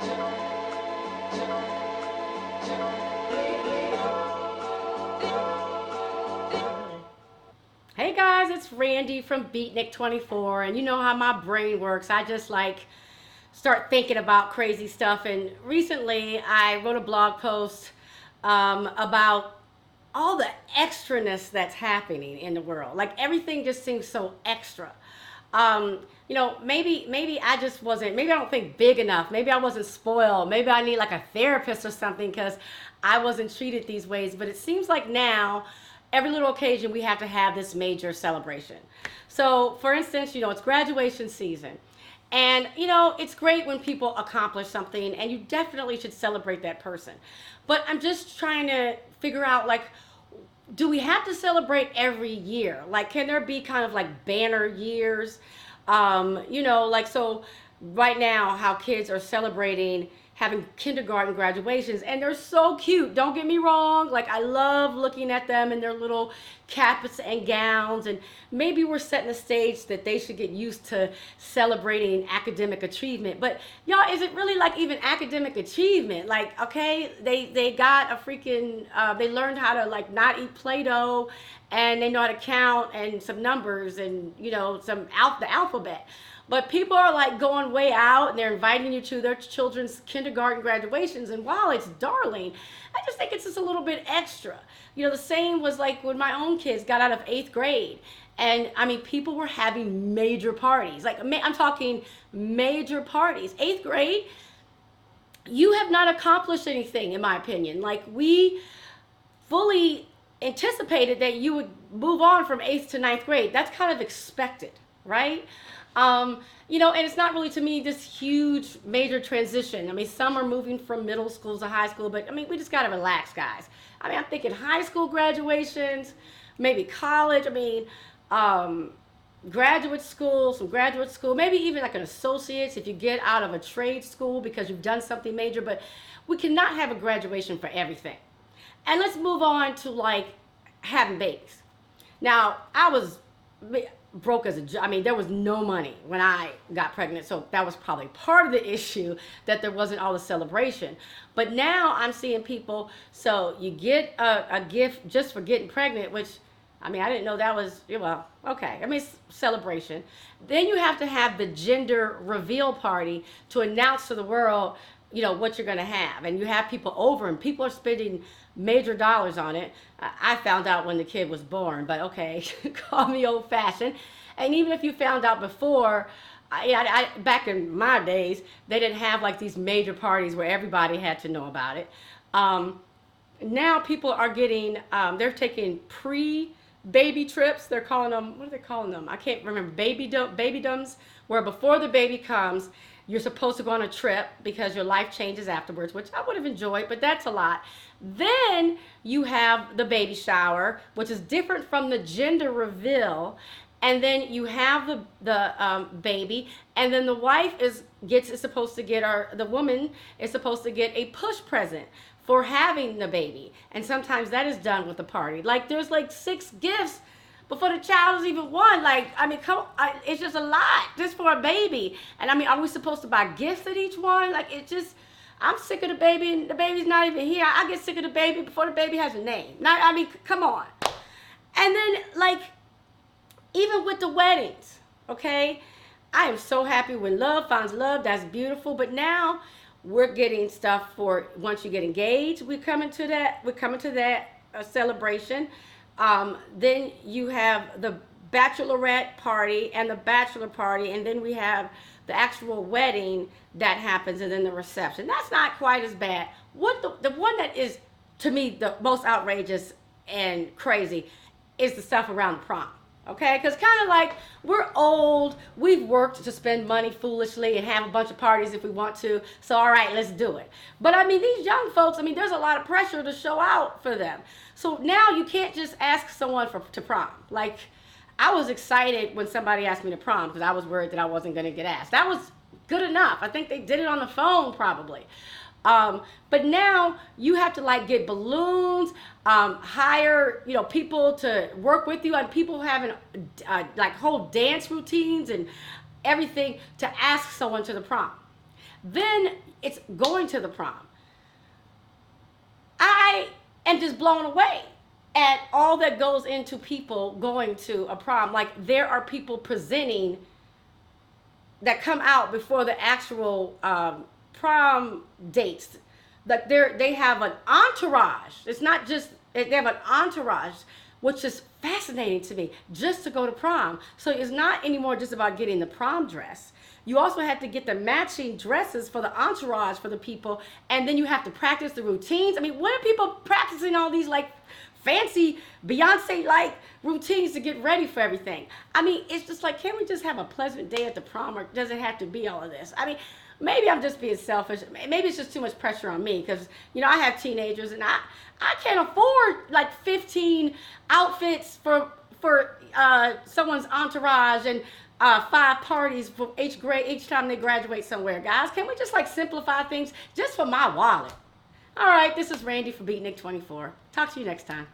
Hey guys, it's Randy from Beatnik24, and you know how my brain works. I just like start thinking about crazy stuff. And recently, I wrote a blog post about all the extraness that's happening in the world. Like everything just seems so extra. Maybe I just wasn't. Maybe I don't think big enough. Maybe I wasn't spoiled. Maybe I need like a therapist or something because I wasn't treated these ways. But it seems like now every little occasion we have to have this major celebration. So, for instance, it's graduation season. And, it's great when people accomplish something, and you definitely should celebrate that person. But I'm just trying to figure out, like, do we have to celebrate every year? Like, can there be kind of like banner years? So right now, how kids are celebrating having kindergarten graduations, and they're so cute. Don't get me wrong. Like, I love looking at them in their little caps and gowns, and maybe we're setting the stage that they should get used to celebrating academic achievement. But y'all, is it really like even academic achievement? Like, okay, they got a freaking they learned how to like not eat Play-Doh, and they know how to count and some numbers and the alphabet. But people are like going way out and they're inviting you to their children's kindergarten graduations. And while it's darling, I just think it's just a little bit extra. The same was like when my own kids got out of eighth grade. And I mean, people were having major parties. Like, I'm talking major parties. Eighth grade, you have not accomplished anything, in my opinion. Like, we fully anticipated that you would move on from eighth to ninth grade. That's kind of expected, right? And it's not really to me this huge major transition. I mean, some are moving from middle schools to high school, but I mean, we just got to relax, guys. I mean, I'm thinking high school graduations, maybe college. I mean, some graduate school, maybe even like an associate's if you get out of a trade school because you've done something major, but we cannot have a graduation for everything. And let's move on to like having babies. Now, I was broke I mean, there was no money when I got pregnant, so that was probably part of the issue that there wasn't all the celebration. But now I'm seeing people, so you get a gift just for getting pregnant, which I mean, I didn't know that was, well, okay. I mean, celebration. Then you have to have the gender reveal party to announce to the world, what you're going to have. And you have people over, and people are spending major dollars on it. I found out when the kid was born, but okay, call me old fashioned. And even if you found out before, back in my days, they didn't have like these major parties where everybody had to know about it. Now people are getting, they're taking baby trips. They're calling them, what are they calling them? I can't remember. Babydoms, where before the baby comes, you're supposed to go on a trip because your life changes afterwards, which I would have enjoyed, but that's a lot. Then you have the baby shower, which is different from the gender reveal. And then you have the baby, and then the wife is supposed to get, or the woman is supposed to get a push present for having the baby. And sometimes that is done with a party. Like, there's like 6 gifts before the child is even one. Like, I mean, it's just a lot just for a baby. And I mean, are we supposed to buy gifts at each one? Like, I'm sick of the baby, and the baby's not even here. I get sick of the baby before the baby has a name. I mean, come on. And then, like, even with the weddings, okay? I am so happy when love finds love. That's beautiful. But now we're getting stuff for once you get engaged. We're coming to that celebration. Then you have the bachelorette party and the bachelor party, and then we have the actual wedding that happens, and then the reception. That's not quite as bad. What the one that is to me the most outrageous and crazy is the stuff around the prom. Okay, because kind of like we're old, we've worked to spend money foolishly and have a bunch of parties if we want to. So all right, let's do it. But I mean, these young folks, I mean, there's a lot of pressure to show out for them. So now you can't just ask someone to prom. Like, I was excited when somebody asked me to prom because I was worried that I wasn't going to get asked. That was good enough. I think they did it on the phone probably. But now you have to like get balloons, hire, people to work with you, and people having like whole dance routines and everything to ask someone to the prom. Then it's going to the prom. I am just blown away at all that goes into people going to a prom. Like, there are people presenting that come out before the actual prom dates. Like, they have an entourage. It's not just, they have an entourage, which is fascinating to me, just to go to prom. So it's not anymore just about getting the prom dress. You also have to get the matching dresses for the entourage for the people, and then you have to practice the routines. I mean, what are people practicing all these like fancy Beyonce-like routines to get ready for everything? I mean, it's just like, can't we just have a pleasant day at the prom, or does it have to be all of this? I mean, maybe I'm just being selfish. Maybe it's just too much pressure on me because, you know, I have teenagers, and I can't afford like 15 outfits for someone's entourage and 5 parties for each grade each time they graduate somewhere. Guys, can we just like simplify things just for my wallet? All right, this is Randy for Beatnik 24. Talk to you next time.